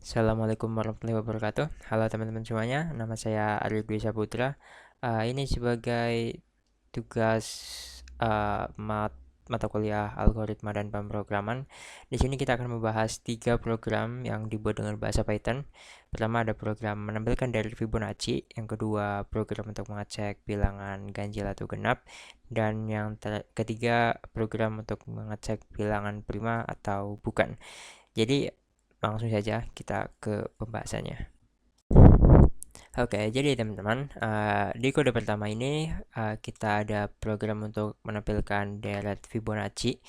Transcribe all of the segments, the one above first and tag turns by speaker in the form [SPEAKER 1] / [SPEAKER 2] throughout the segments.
[SPEAKER 1] Assalamualaikum warahmatullahi wabarakatuh. Halo teman-teman semuanya, nama saya Arif Dwi Saputra. Ini sebagai tugas mata kuliah algoritma dan pemrograman. Di sini kita akan membahas tiga program yang dibuat dengan bahasa Python. Pertama ada program menampilkan dari Fibonacci, yang kedua program untuk mengecek bilangan ganjil atau genap, dan yang ketiga program untuk mengecek bilangan prima atau bukan. Jadi langsung saja kita ke pembahasannya. Oke, jadi teman-teman, di kode pertama ini kita ada program untuk menampilkan deret Fibonacci.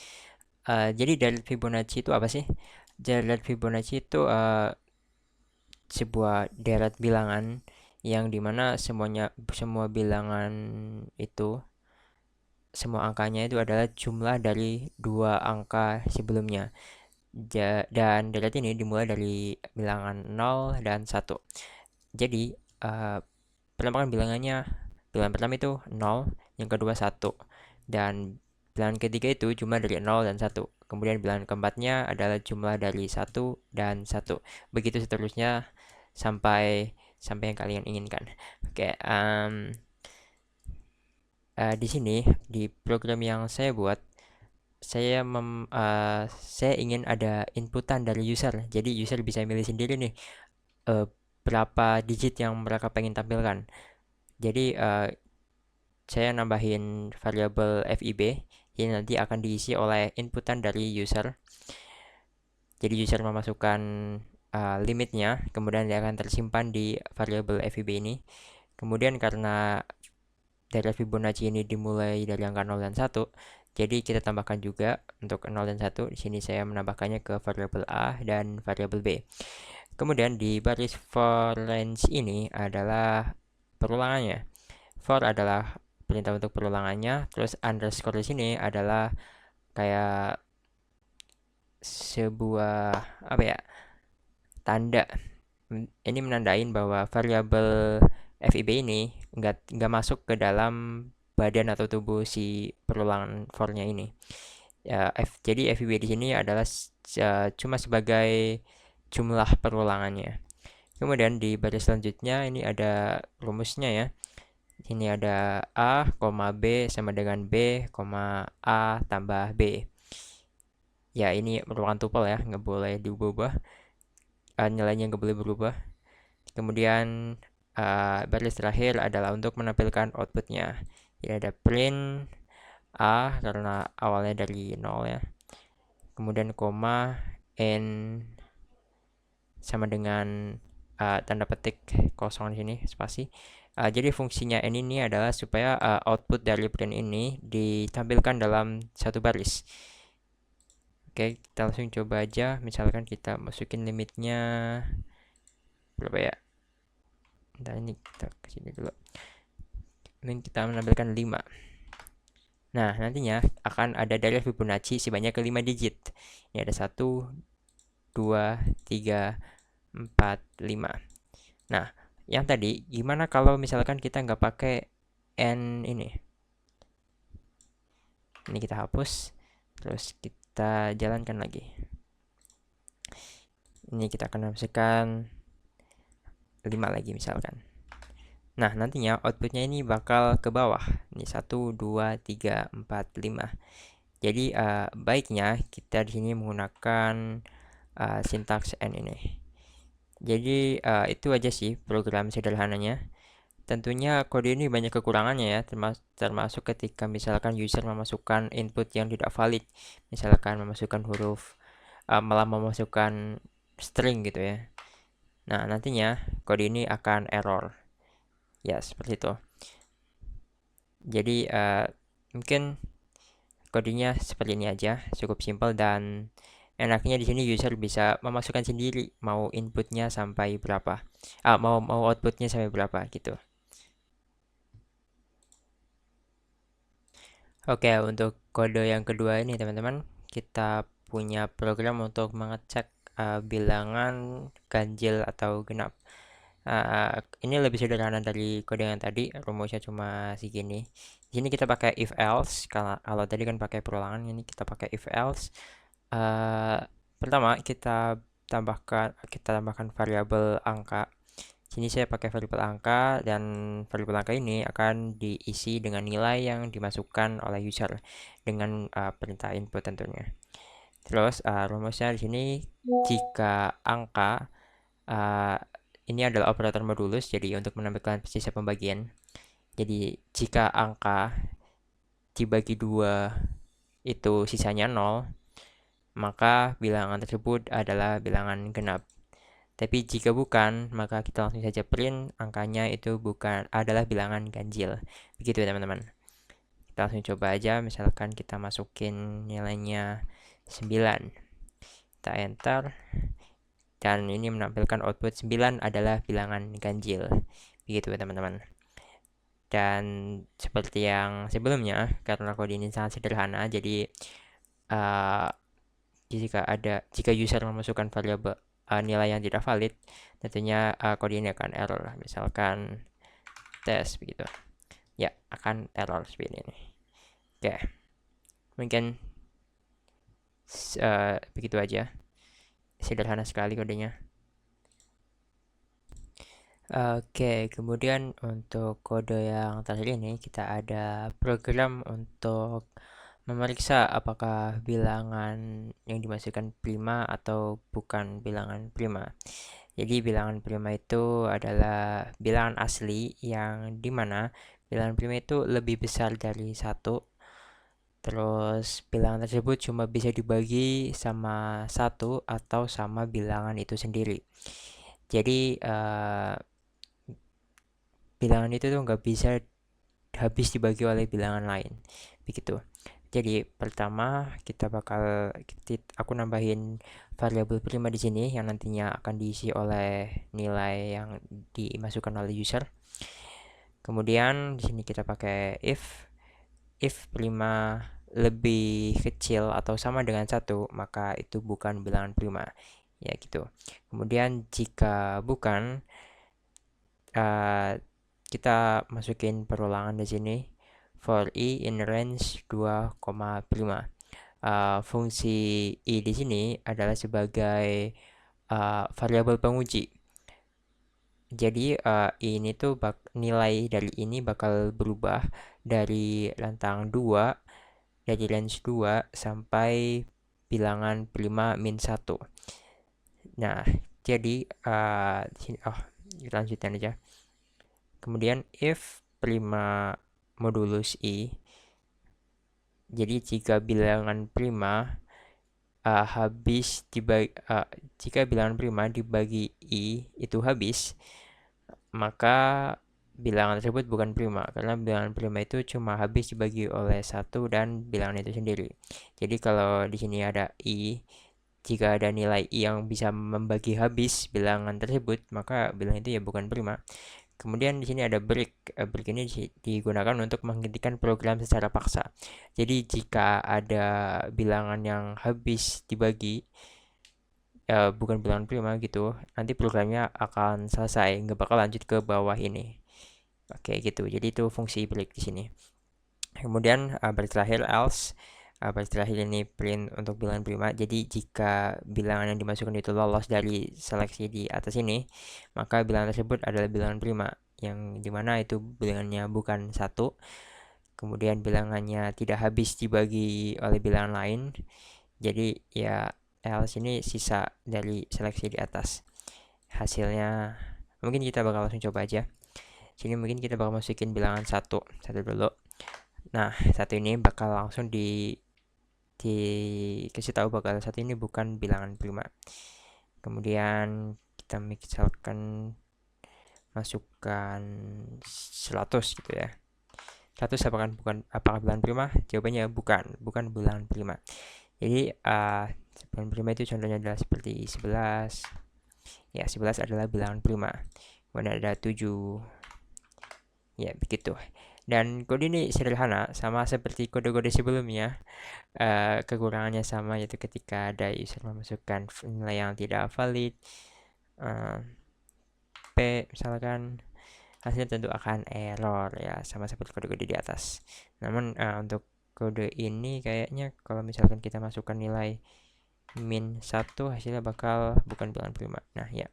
[SPEAKER 1] Jadi deret Fibonacci itu apa sih? Deret Fibonacci itu sebuah deret bilangan yang dimana semua bilangan itu semua angkanya itu adalah jumlah dari dua angka sebelumnya. Dan deret ini dimulai dari bilangan 0 dan 1. Jadi, uh, penampakan bilangan pertama itu 0, yang kedua 1. Dan bilangan ketiga itu jumlah dari 0 dan 1. Kemudian bilangan keempatnya adalah jumlah dari 1 dan 1. Begitu seterusnya sampai sampai yang kalian inginkan. Oke, di sini di program yang saya buat saya ingin ada inputan dari user. Jadi user bisa milih sendiri nih eh, berapa digit yang mereka pengen tampilkan. Jadi saya nambahin variabel FIB, ini nanti akan diisi oleh inputan dari user. Jadi user memasukkan limitnya, kemudian dia akan tersimpan di variabel FIB ini. Kemudian karena dari Fibonacci ini dimulai dari angka 0 dan 1, jadi kita tambahkan juga untuk 0 dan 1. Di sini saya menambahkannya ke variabel A dan variabel B. Kemudian di baris for range ini adalah perulangannya. For adalah perintah untuk perulangannya, terus underscore di sini adalah kayak sebuah apa ya, tanda. Ini menandain bahwa variabel FIB ini nggak masuk ke dalam badan atau tubuh si perulangan for-nya ini. Jadi FIB di sini adalah cuma sebagai jumlah perulangannya. Kemudian di baris selanjutnya ini ada rumusnya ya. Ini ada A, B sama dengan B, A tambah B. Ya, ini merupakan tuple ya, nggak boleh diubah. Nilainya nggak boleh berubah. Kemudian baris terakhir adalah untuk menampilkan outputnya. Ini ada print A karena awalnya dari 0 ya. Kemudian koma N sama dengan tanda petik kosong di sini, spasi. Jadi fungsinya N ini adalah supaya output dari print ini ditampilkan dalam satu baris. Oke, kita langsung coba aja. Misalkan kita masukin limitnya berapa ya? Nah, ini kita kesini dulu. Ini kita menampilkan 5. Nah, nantinya akan ada dari Fibonacci sebanyak 5 digit. Ini ada 1, 2, 3, 4, 5. Nah, yang tadi gimana kalau misalkan kita nggak pakai N ini? Ini kita hapus, terus kita jalankan lagi. Ini kita akan masukkan 5 lagi misalkan. Nah, nantinya outputnya ini bakal ke bawah. Ini 1, 2, 3, 4, 5. Jadi baiknya kita di sini menggunakan sintaks N ini. Jadi itu aja sih program sederhananya. Tentunya kode ini banyak kekurangannya ya, termasuk ketika misalkan user memasukkan input yang tidak valid. Misalkan memasukkan huruf, malah memasukkan string gitu ya. Nah, nantinya kode ini akan error. Ya, seperti itu. Jadi mungkin kodenya seperti ini aja, cukup simpel dan enaknya di sini user bisa memasukkan sendiri mau inputnya sampai berapa, mau outputnya sampai berapa gitu. Oke, untuk kode yang kedua ini teman-teman, kita punya program untuk mengecek bilangan ganjil atau genap. Ini lebih sederhana dari kode yang tadi, rumusnya cuma segini. Di sini kita pakai if else, kalau tadi kan pakai perulangan, ini kita pakai if else. Pertama kita kita tambahkan variabel angka. Sini saya pakai variabel angka, dan variabel angka ini akan diisi dengan nilai yang dimasukkan oleh user dengan perintah input tentunya. Terus rumusnya di sini, jika angka ini adalah operator modulus, jadi untuk menampilkan sisa pembagian. Jadi jika angka dibagi 2 itu sisanya 0, maka bilangan tersebut adalah bilangan genap. Tapi jika bukan, maka kita langsung saja print angkanya itu adalah bilangan ganjil. Begitu ya teman-teman. Kita langsung coba aja, misalkan kita masukin nilainya 9. Kita enter, dan ini menampilkan output 9 adalah bilangan ganjil. Begitu ya teman-teman. Dan seperti yang sebelumnya, karena kode ini sangat sederhana, jadi jika user memasukkan variabel nilai yang tidak valid, tentunya kode ini akan error. Misalkan tes begitu, ya akan error seperti ini. Oke, mungkin begitu aja, sederhana sekali kodenya. Oke, kemudian untuk kode yang terakhir ini, kita ada program untuk memeriksa apakah bilangan yang dimasukkan prima atau bukan bilangan prima. Jadi bilangan prima itu adalah bilangan asli yang dimana bilangan prima itu lebih besar dari 1. Terus bilangan tersebut cuma bisa dibagi sama 1 atau sama bilangan itu sendiri. Jadi bilangan itu tuh nggak bisa habis dibagi oleh bilangan lain. Begitu. Jadi pertama aku nambahin variabel prima di sini yang nantinya akan diisi oleh nilai yang dimasukkan oleh user. Kemudian di sini kita pakai if prima lebih kecil atau sama dengan 1, maka itu bukan bilangan prima. Ya gitu. Kemudian jika bukan, kita masukin perulangan di sini, for i in range 2,5. Fungsi i di sini adalah sebagai variabel penguji. Jadi ini tuh nilai dari ini bakal berubah dari rentang 2, dari range 2 sampai bilangan prima min 1. Nah, jadi di sini kita lanjutin aja. Kemudian if prima modulus i, jadi jika bilangan prima jika bilangan prima dibagi i itu habis, maka bilangan tersebut bukan prima, karena bilangan prima itu cuma habis dibagi oleh 1 dan bilangan itu sendiri. Jadi kalau di sini ada i, jika ada nilai i yang bisa membagi habis bilangan tersebut, maka bilangan itu ya bukan prima. Kemudian di sini ada break. Break ini digunakan untuk menghentikan program secara paksa. Jadi jika ada bilangan yang habis dibagi, bukan bilangan prima gitu, nanti programnya akan selesai, nggak bakal lanjut ke bawah ini. Oke gitu. Jadi itu fungsi break di sini. Kemudian break terakhir else. Break terakhir ini print untuk bilangan prima. Jadi jika bilangan yang dimasukkan itu lolos dari seleksi di atas ini, maka bilangan tersebut adalah bilangan prima, yang dimana itu bilangannya bukan 1. Kemudian bilangannya tidak habis dibagi oleh bilangan lain. Jadi ya else ini sisa dari seleksi di atas. Hasilnya mungkin kita bakal langsung coba aja. Sini mungkin kita bakal masukin bilangan 1 dulu. Nah, 1 ini bakal langsung dikasih tahu bakal 1 ini bukan bilangan prima. Kemudian kita misalkan masukkan 100 gitu ya. 100 apakah bilangan prima? Jawabannya bukan bilangan prima. Jadi bilangan prima itu contohnya adalah seperti 11. Ya, 11 adalah bilangan prima. Kemudian ada 7. Ya, begitu. Dan kode ini sederhana, sama seperti kode-kode sebelumnya. Kekurangannya sama, yaitu ketika ada user memasukkan nilai yang tidak valid, P misalkan, hasilnya tentu akan error ya, sama seperti kode-kode di atas. Namun untuk kode ini kayaknya kalau misalkan kita masukkan nilai min 1 hasilnya bakal bukan bilangan prima. Nah ya,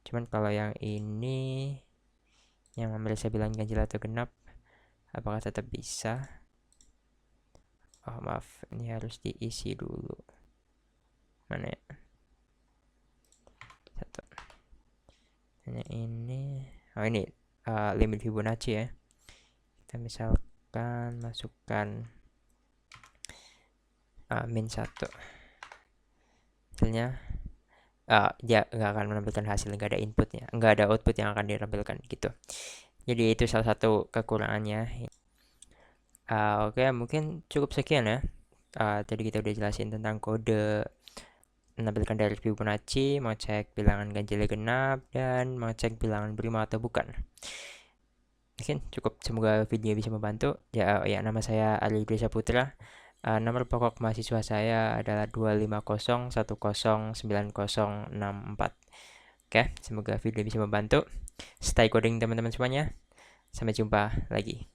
[SPEAKER 1] cuman kalau yang ini yang memeriksa bilangan ganjil atau genap, apakah tetap bisa? Oh maaf, ini harus diisi dulu. Mana ya? Satu. Hanya ini. Oh ini limit Fibonacci ya. Kita misalkan masukkan min 1. Hasilnya dia nggak akan menampilkan hasil, nggak ada inputnya, nggak ada output yang akan ditampilkan gitu. Jadi itu salah satu kekurangannya. Oke, mungkin cukup sekian ya. Tadi kita udah jelasin tentang kode menampilkan dari Fibonacci, mengecek bilangan ganjil genap, dan mengecek bilangan prima atau bukan. Mungkin cukup, semoga video bisa membantu. Ya, nama saya Ali Dwi Saputra. Nomor pokok mahasiswa saya adalah 250109064. Oke, semoga video bisa membantu. Stay coding teman-teman semuanya. Sampai jumpa lagi.